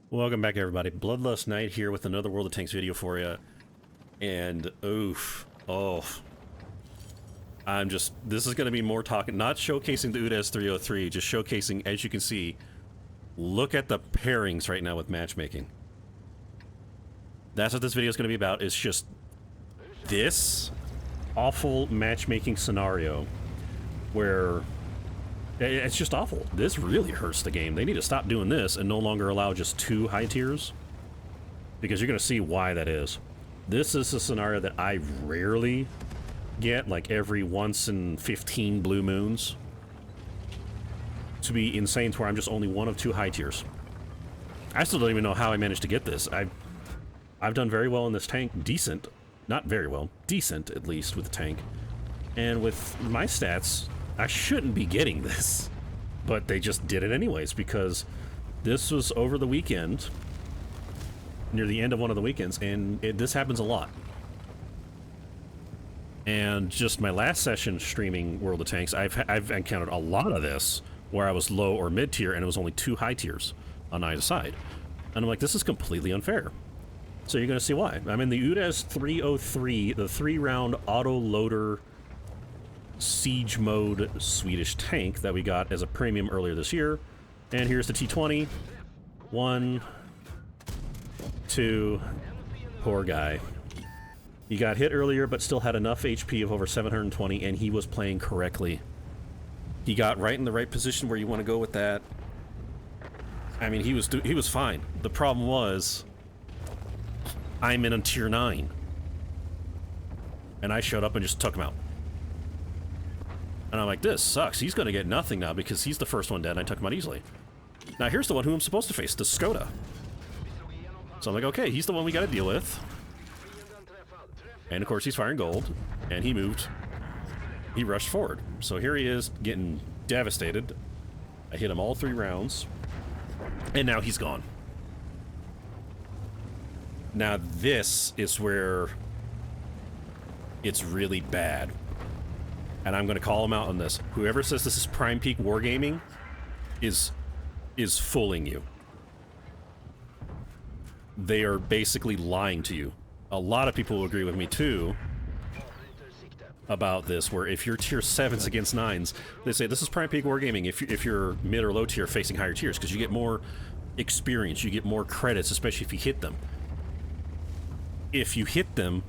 Welcome back, everybody. Bloodlust Night here with another World of Tanks video for you. And, oof. Oh. This is going to be more talking, not showcasing the UDES 303, just showcasing, as you can see, look at the pairings right now with matchmaking. That's what this video is going to be about, is just this awful matchmaking scenario where it's just awful. This really hurts the game. They need to stop doing this and no longer allow just 2 high tiers, because you're going to see why that is. This is a scenario that I rarely get, like every once in 15 blue moons, to be insane to where I'm just only one of 2 high tiers. I still don't even know how I managed to get this. I've done very well in this tank. Decent. Not very well. Decent, at least, with the tank. And with my stats, I shouldn't be getting this, but they just did it anyways, because this was over the weekend, near the end of one of the weekends, and this happens a lot. And just my last session streaming World of Tanks, I've encountered a lot of this, where I was low or mid tier, and it was only 2 high tiers on either side. And I'm like, this is completely unfair. So you're going to see why. I'm in the UDES 303, the 3-round auto-loader siege mode Swedish tank that we got as a premium earlier this year. And here's the T20. 1, 2, poor guy. He got hit earlier, but still had enough HP of over 720, and he was playing correctly. He got right in the right position where you want to go with that. I mean, he was fine. The problem was, I'm in a tier 9. And I showed up and just took him out. And I'm like, this sucks. He's going to get nothing now because he's the first one dead and I took him out easily. Now here's the one who I'm supposed to face, the Skoda. So I'm like, okay, he's the one we got to deal with. And of course he's firing gold, and he moved. He rushed forward. So here he is, getting devastated. I hit him all 3 rounds, and now he's gone. Now this is where it's really bad. And I'm going to call him out on this. Whoever says this is Prime Peak Wargaming is fooling you. They are basically lying to you. A lot of people will agree with me too about this, where if you're tier 7s against 9s, they say this is Prime Peak Wargaming if you're mid or low tier facing higher tiers, because you get more experience, you get more credits, especially if you hit them. If you hit them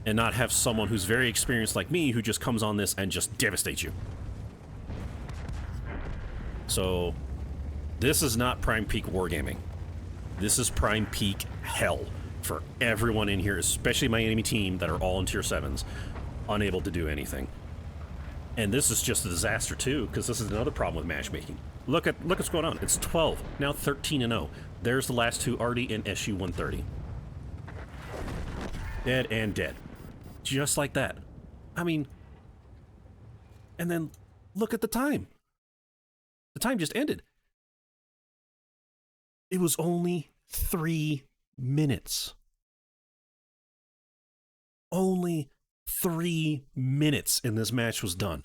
and not have someone who's very experienced like me who just comes on this and just devastates you. So this is not Prime Peak Wargaming. This is Prime Peak hell for everyone in here, especially my enemy team that are all in tier 7s, unable to do anything. And this is just a disaster too, because this is another problem with matchmaking. Look what's going on. It's 12, now 13-0. There's the last 2 already in SU 130. Dead and dead. Just like that. I mean, and then look at the time. The time just ended. It was only 3 minutes. Only 3 minutes and this match was done.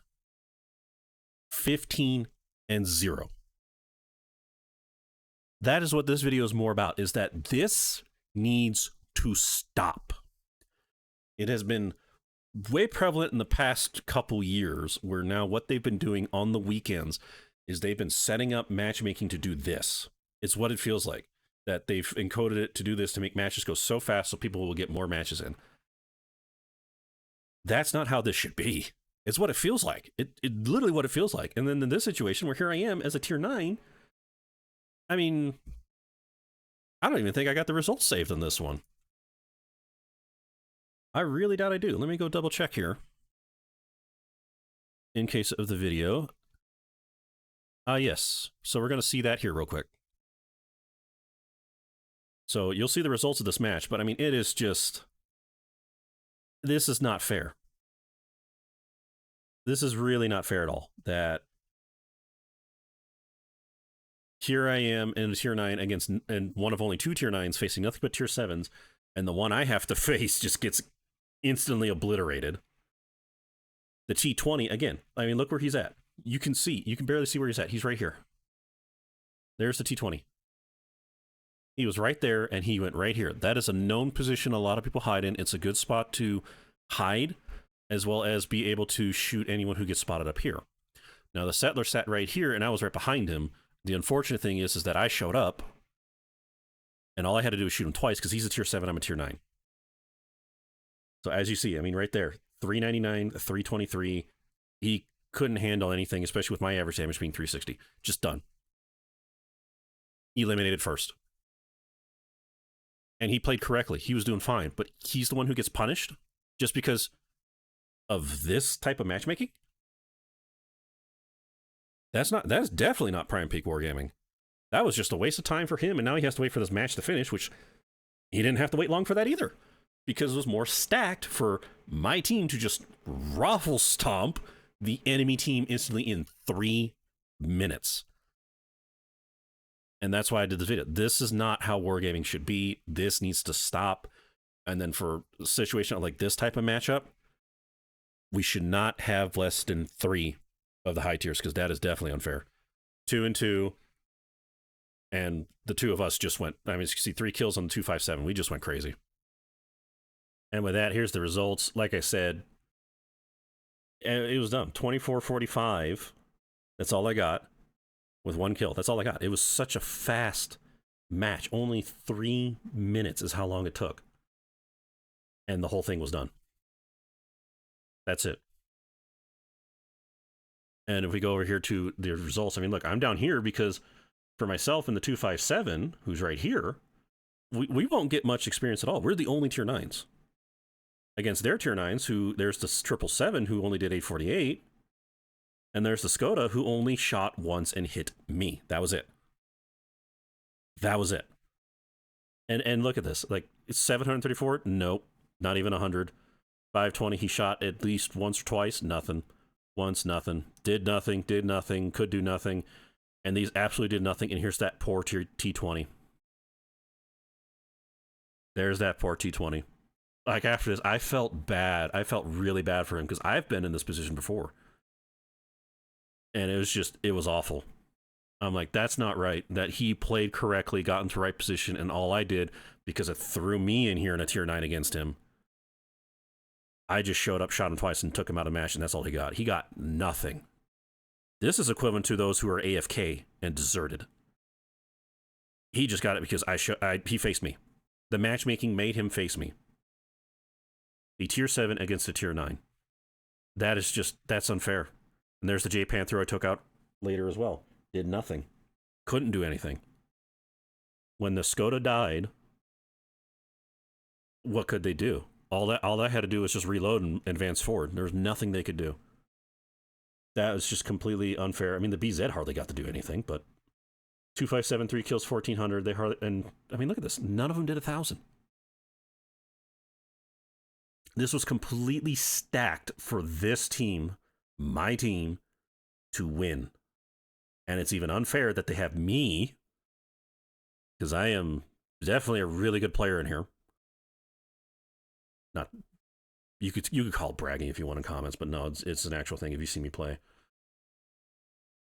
15-0. That is what this video is more about, is that this needs to stop. It has been way prevalent in the past couple years, where now what they've been doing on the weekends is they've been setting up matchmaking to do this. It's what it feels like, that they've encoded it to do this, to make matches go so fast so people will get more matches in. That's not how this should be. It's what it feels like. It literally what it feels like. And then in this situation where here I am as a tier 9, I mean, I don't even think I got the results saved on this one. I really doubt I do. Let me go double check here. In case of the video. Yes. So we're going to see that here real quick. So you'll see the results of this match, but I mean, it is just... This is not fair. This is really not fair at all. That here I am in a tier 9 against, and one of only 2 tier 9s facing nothing but tier 7s, and the one I have to face just gets instantly obliterated. The T20, again, I mean, look where he's at. You can barely see where he's at. He's right here. There's the T20. He was right there, and he went right here. That is a known position a lot of people hide in. It's a good spot to hide, as well as be able to shoot anyone who gets spotted up here. Now, the settler sat right here, and I was right behind him. The unfortunate thing is that I showed up, and all I had to do was shoot him twice, because he's a tier 7, I'm a tier 9. So as you see, I mean, right there, 399, 323. He couldn't handle anything, especially with my average damage being 360. Just done. Eliminated first. And he played correctly. He was doing fine. But he's the one who gets punished just because of this type of matchmaking? That's definitely not Prime Peak Wargaming. That was just a waste of time for him, and now he has to wait for this match to finish, which he didn't have to wait long for that either, because it was more stacked for my team to just raffle stomp the enemy team instantly in 3 minutes. And that's why I did this video. This is not how wargaming should be. This needs to stop. And then for a situation like this type of matchup, we should not have less than 3 of the high tiers, because that is definitely unfair. 2 and 2. And the 2 of us just went, I mean, as you can see, 3 kills on the 257. We just went crazy. And with that, here's the results. Like I said, it was done. 24-45. That's all I got. With 1 kill. That's all I got. It was such a fast match. Only 3 minutes is how long it took. And the whole thing was done. That's it. And if we go over here to the results, I mean, look, I'm down here because for myself and the 257, who's right here, we won't get much experience at all. We're the only tier 9s. Against their tier 9s, who there's the 777 who only did 848. And there's the Skoda who only shot once and hit me. That was it. That was it. And look at this. Like, it's 734? Nope. Not even 100. 520, he shot at least once or twice. Nothing. Once, nothing. Did nothing. Did nothing. Could do nothing. And these absolutely did nothing. And here's that poor tier T20. There's that poor T20. Like, after this, I felt bad. I felt really bad for him because I've been in this position before. And it was awful. I'm like, that's not right. That he played correctly, got into the right position, and all I did, because it threw me in here in a tier 9 against him, I just showed up, shot him twice, and took him out of match, and that's all he got. He got nothing. This is equivalent to those who are AFK and deserted. He just got it because he faced me. The matchmaking made him face me. A tier 7 against a tier 9. That's unfair. And there's the J Panther I took out later as well. Did nothing. Couldn't do anything. When the Skoda died, what could they do? All I had to do was just reload and advance forward. There was nothing they could do. That was just completely unfair. I mean, the BZ hardly got to do anything, but 257, 3 kills, 1400. They hardly, and I mean, look at this. None of them did 1,000. This was completely stacked for this team, my team, to win. And it's even unfair that they have me, because I am definitely a really good player in here. Not, you could call it bragging if you want in comments, but no, it's an actual thing if you see me play.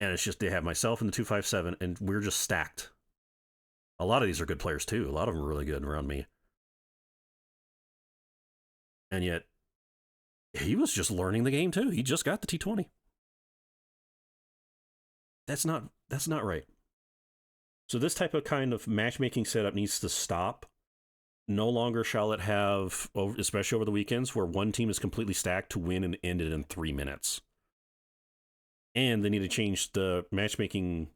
And it's just they have myself and the 257, and we're just stacked. A lot of these are good players too. A lot of them are really good around me. And yet, he was just learning the game too. He just got the T20. That's not right. So this type of kind of matchmaking setup needs to stop. No longer shall it have, especially over the weekends, where one team is completely stacked to win and end it in 3 minutes. And they need to change the matchmaking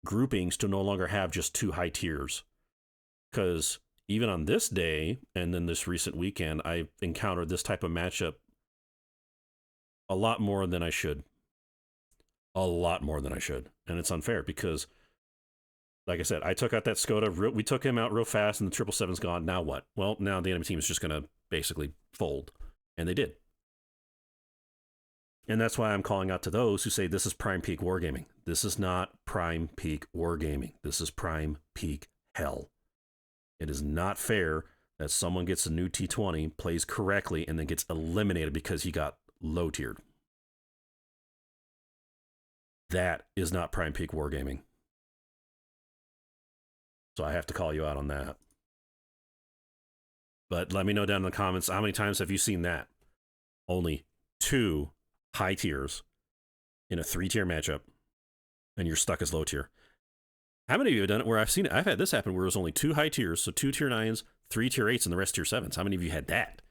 groupings to no longer have just 2 high tiers. Because even on this day, and then this recent weekend, I encountered this type of matchup a lot more than I should. A lot more than I should. And it's unfair because, like I said, I took out that Skoda. We took him out real fast, and the 777's gone. Now what? Well, now the enemy team is just going to basically fold. And they did. And that's why I'm calling out to those who say this is Prime Peak Wargaming. This is not Prime Peak Wargaming. This is Prime Peak Hell. It is not fair that someone gets a new T20, plays correctly, and then gets eliminated because he got low-tiered. That is not Prime Peak Wargaming. So I have to call you out on that. But let me know down in the comments, how many times have you seen that? Only 2 high tiers in a 3-tier matchup, and you're stuck as low tier. How many of you have done it where I've seen it? I've had this happen where it was only 2 high tiers, so 2 tier 9s, 3 tier 8s, and the rest tier 7s. How many of you had that?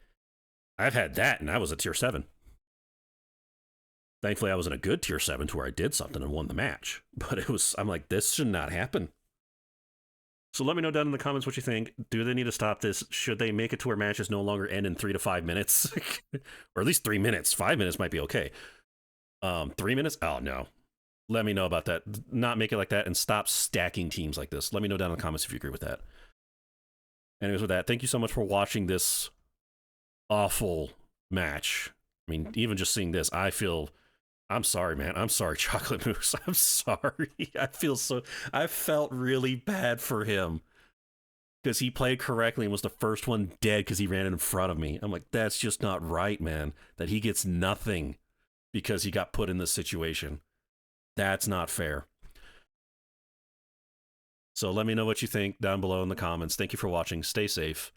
I've had that, and I was a tier 7. Thankfully, I was in a good tier 7 to where I did something and won the match. But it was, I'm like, this should not happen. So let me know down in the comments what you think. Do they need to stop this? Should they make it to where matches no longer end in 3 to 5 minutes? Or at least 3 minutes. 5 minutes might be okay. 3 minutes? Oh, no. Let me know about that. Not make it like that and stop stacking teams like this. Let me know down in the comments if you agree with that. Anyways, with that, thank you so much for watching this awful match. I mean, even just seeing this, I'm sorry, man. I'm sorry, Chocolate Moose. I'm sorry. I felt really bad for him because he played correctly and was the first one dead because he ran in front of me. I'm like, that's just not right, man. That he gets nothing because he got put in this situation. That's not fair. So let me know what you think down below in the comments. Thank you for watching. Stay safe,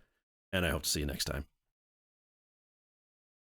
and I hope to see you next time.